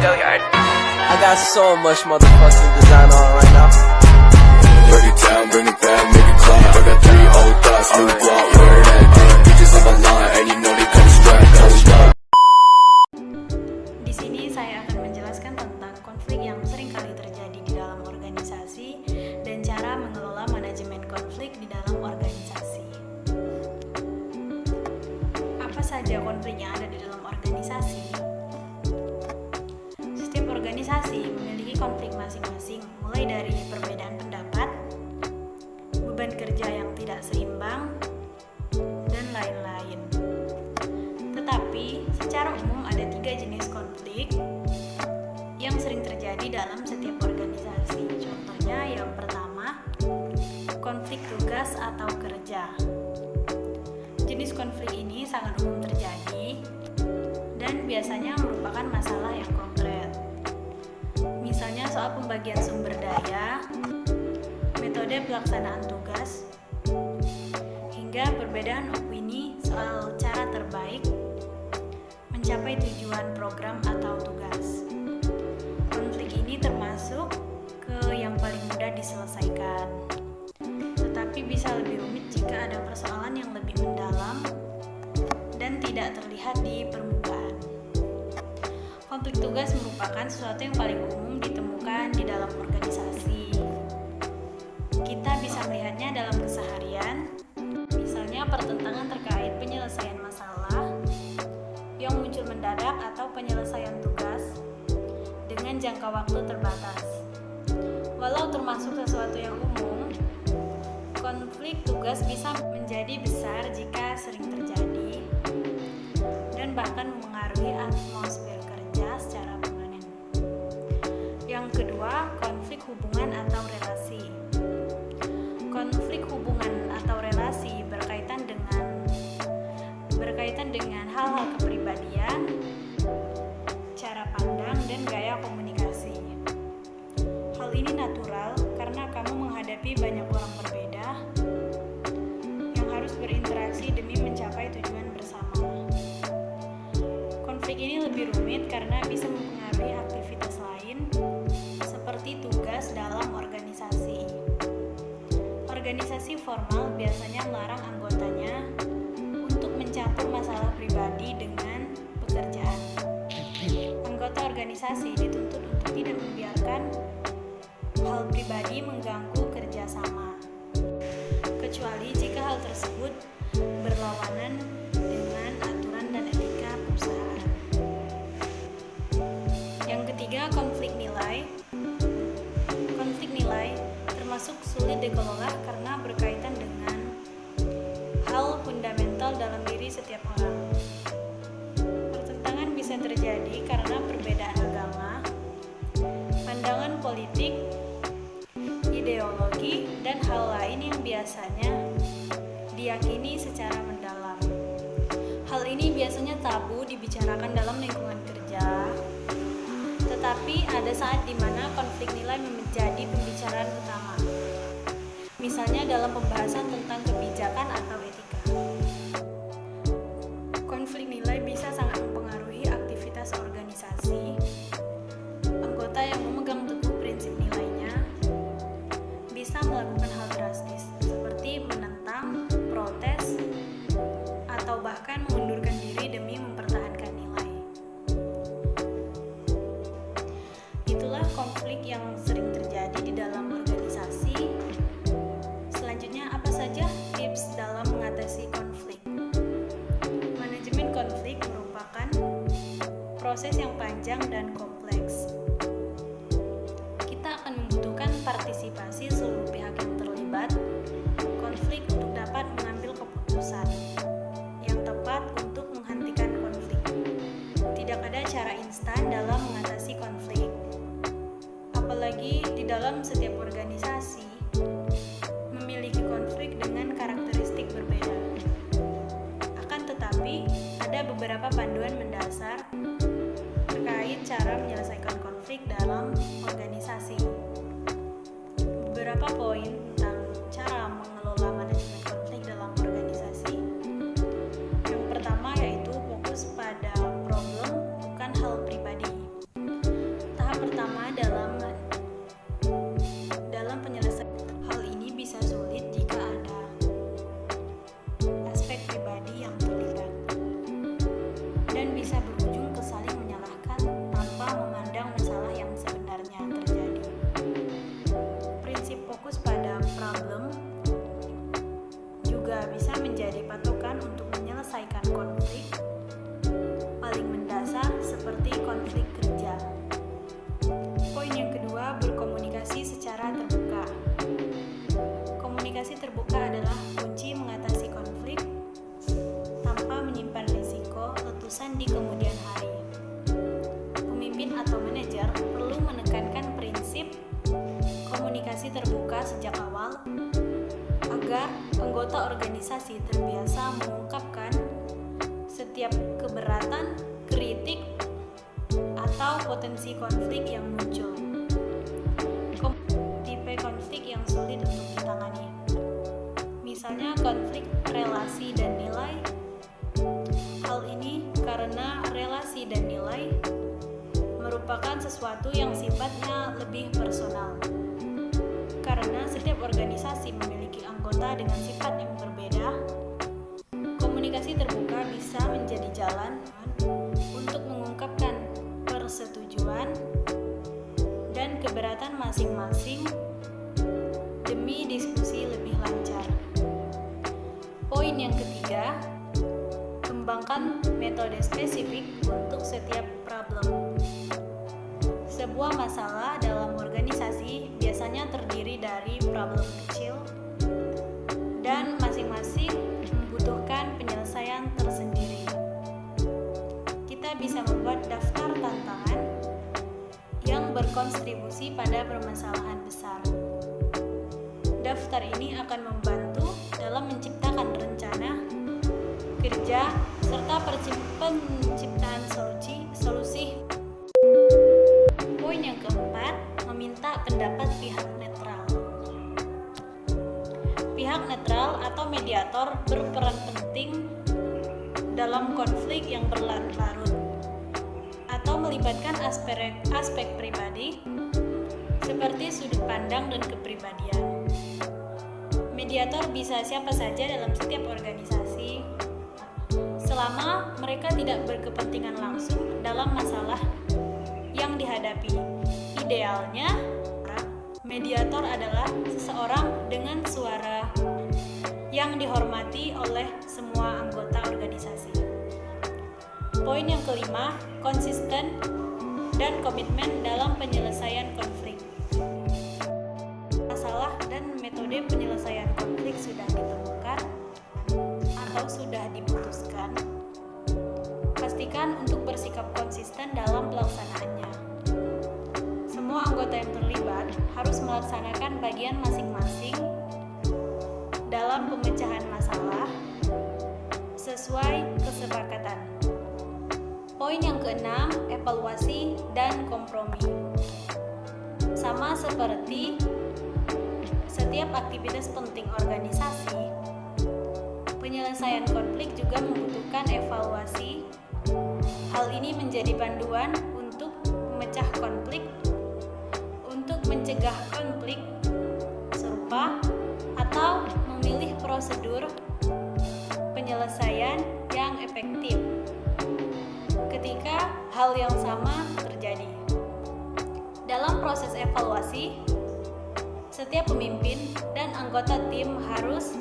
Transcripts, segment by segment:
Billiard. I got so much motherfucking design on right now. Break it down, bring it back, make it clap. I got 3 old thoughts, new block, where that bitches on my line, and you know they come strap, hold up. Di sini saya akan menjelaskan tentang konflik yang sering kali terjadi di dalam organisasi dan cara mengelola manajemen konflik di dalam organisasi. Apa saja konflik yang ada di dalam organisasi? Setiap organisasi memiliki konflik masing-masing, mulai dari perbedaan pendapat, beban kerja yang tidak seimbang, dan lain-lain. Tetapi, secara umum ada 3 jenis konflik yang sering terjadi dalam setiap organisasi. Contohnya, yang pertama, konflik tugas atau kerja. Jenis konflik ini sangat umum terjadi dan biasanya merupakan masalah yang konkret. Misalnya soal pembagian sumber daya, metode pelaksanaan tugas, hingga perbedaan opini soal cara terbaik mencapai tujuan program atau tugas. Konflik ini termasuk ke yang paling mudah diselesaikan, tetapi bisa lebih rumit jika ada persoalan yang lebih mendalam dan tidak terlihat di permukaan. Konflik tugas merupakan sesuatu yang paling umum ditemukan di dalam organisasi. Kita bisa melihatnya dalam keseharian, misalnya pertentangan terkait penyelesaian masalah yang muncul mendadak atau penyelesaian tugas dengan jangka waktu terbatas. Walau termasuk sesuatu yang umum, konflik tugas bisa menjadi besar jika sering terjadi dan bahkan memengaruhi atmosfer kerja secara permanen. Yang kedua, konflik hubungan atau relasi. Konflik hubungan atau relasi berkaitan dengan hal-hal kepribadian, cara pandang, dan gaya komunikasi. Hal ini natural karena kamu menghadapi banyak orang berbeda yang harus berinteraksi demi mencapai tujuan bersama. Konflik ini lebih rumit karena bisa mempengaruhi aktivitas lain seperti tugas dalam organisasi. Organisasi formal biasanya melarang anggotanya untuk mencampur masalah pribadi dengan pekerjaan. Anggota organisasi dituntut untuk tidak membiarkan hal pribadi mengganggu kerjasama, kecuali jika hal tersebut berlawanan dengan aturan dan etika perusahaan. Yang ketiga, konflik nilai. Konflik nilai termasuk sulit dikelola karena berkaitan dengan hal fundamental dalam diri setiap orang. Pertentangan bisa terjadi karena perbedaan agama, pandangan politik, ideologi, dan hal lain yang biasanya diyakini secara mendalam. Hal ini biasanya tabu dibicarakan dalam lingkungan kerja, tetapi ada saat di mana konflik nilai menjadi pembicaraan utama. Misalnya dalam pembahasan tentang kebijakan atau etika. Konflik nilai bisa sangat mempengaruhi aktivitas organisasi. Anggota yang memegang teguh prinsip nilainya bisa melakukan hal drastis seperti menentang, protes, atau bahkan mengundurkan diri demi mempertahankan nilai. Itulah konflik yang sering terjadi di dalam organisasi. Selanjutnya, apa saja tips dalam mengatasi konflik? Manajemen konflik merupakan proses yang panjang dan kompleks. Kita akan membutuhkan partisipasi seluruh pihak yang terlibat konflik untuk dapat mengambil keputusan yang tepat untuk menghentikan konflik. Tidak ada cara instan dalam mengatasi konflik, apalagi di dalam setiap organisasi memiliki konflik dengan karakteristik berbeda. Akan tetapi, ada beberapa panduan mendasar terkait cara menyelesaikan konflik dalam organisasi. Beberapa poin tentang cara mengelola manajemen konflik dalam organisasi. Yang pertama yaitu fokus pada problem, bukan hal pribadi. dan bisa berujung ke saling menyalahkan tanpa memandang masalah yang sebenarnya terjadi. Prinsip fokus pada problem juga bisa menjadi patokan untuk menyelesaikan konflik paling mendasar seperti konflik kerja. Poin yang kedua, berkomunikasi secara terbuka. Komunikasi terbuka adalah kunci mengatasi konflik tanpa menyimpan risiko letusan di kemudian hari. Pemimpin atau manajer perlu menekankan prinsip komunikasi terbuka sejak awal agar anggota organisasi terbiasa mengungkapkan setiap keberatan, kritik, atau potensi konflik yang muncul. Tipe konflik yang sulit untuk ditangani, misalnya konflik relasi dan nilai. Hal ini karena relasi dan nilai merupakan sesuatu yang sifatnya lebih personal. Karena setiap organisasi memiliki anggota dengan sifat yang berbeda, komunikasi terbuka bisa menjadi jalan untuk mengungkapkan persetujuan dan keberatan masing-masing demi diskusi lebih lancar. Poin yang ketiga, kembangkan metode spesifik untuk setiap problem. Sebuah masalah dalam organisasi biasanya terdiri dari problem kecil dan masing-masing membutuhkan penyelesaian tersendiri. Kita bisa membuat daftar tantangan yang berkontribusi pada permasalahan besar. Daftar ini akan membantu dalam menciptakan rencana kerja serta penciptaan solusi. Poin yang keempat, meminta pendapat pihak netral. Pihak netral atau mediator berperan penting dalam konflik yang berlarut-larut atau melibatkan aspek pribadi seperti sudut pandang dan kepribadian. Mediator bisa siapa saja dalam setiap organisasi selama mereka tidak berkepentingan langsung dalam masalah yang dihadapi. Idealnya, mediator adalah seseorang dengan suara yang dihormati oleh semua anggota organisasi. Poin yang kelima, konsisten dan komitmen dalam penyelesaian konflik. Masalah dan metode penyelesaian konflik sudah ditemukan atau sudah diputuskan. Pastikan untuk bersikap konsisten dalam pelaksanaannya. Semua anggota yang terlibat harus melaksanakan bagian masing-masing dalam pemecahan masalah sesuai kesepakatan. Poin yang keenam, evaluasi dan kompromi. Sama seperti setiap aktivitas penting organisasi, penyelesaian konflik juga membutuhkan evaluasi. Hal ini menjadi panduan untuk memecah konflik, untuk mencegah konflik serupa, atau memilih prosedur penyelesaian yang efektif ketika hal yang sama terjadi. Dalam proses evaluasi, setiap pemimpin dan anggota tim harus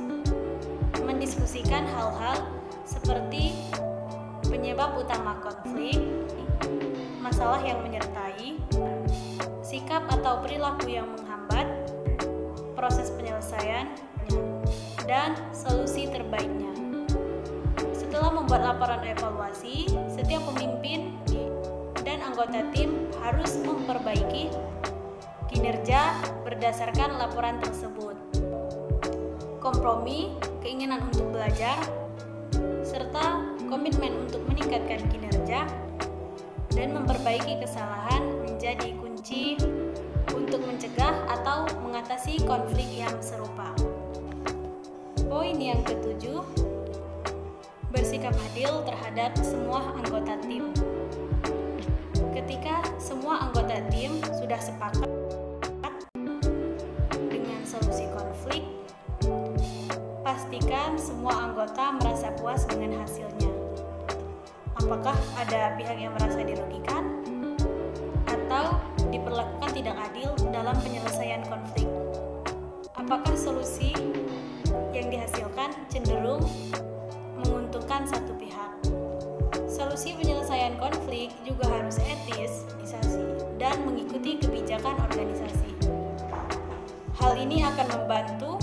mendiskusikan hal-hal seperti penyebab utama konflik, masalah yang menyertai, sikap atau perilaku yang menghambat proses penyelesaian, dan solusi terbaiknya. Setelah membuat laporan evaluasi, setiap pemimpin dan anggota tim harus memperbaiki kinerja berdasarkan laporan tersebut. Kompromi, keinginan untuk belajar, serta komitmen untuk meningkatkan kinerja dan memperbaiki kesalahan menjadi kunci untuk mencegah atau mengatasi konflik yang serupa. Poin yang ketujuh, bersikap adil terhadap semua anggota tim. Ketika semua anggota tim sudah sepakat dengan solusi konflik, pastikan semua anggota merasa puas dengan hasilnya. Apakah ada ada pihak yang merasa dirugikan atau diperlakukan tidak adil dalam penyelesaian konflik. Apakah solusi yang dihasilkan cenderung menguntungkan satu pihak? Solusi penyelesaian konflik juga harus etis, dan mengikuti kebijakan organisasi. Hal ini akan membantu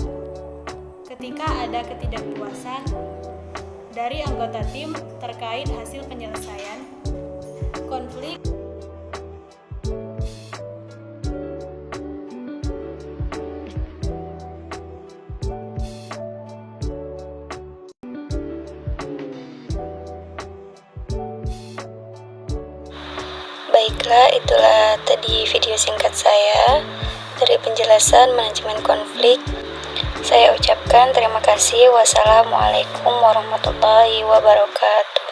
ketika ada ketidakpuasan dari anggota tim terkait hasil penyelesaian konflik. Baiklah, itulah tadi video singkat saya dari penjelasan manajemen konflik. Saya ucapkan terima kasih. Wassalamualaikum warahmatullahi wabarakatuh.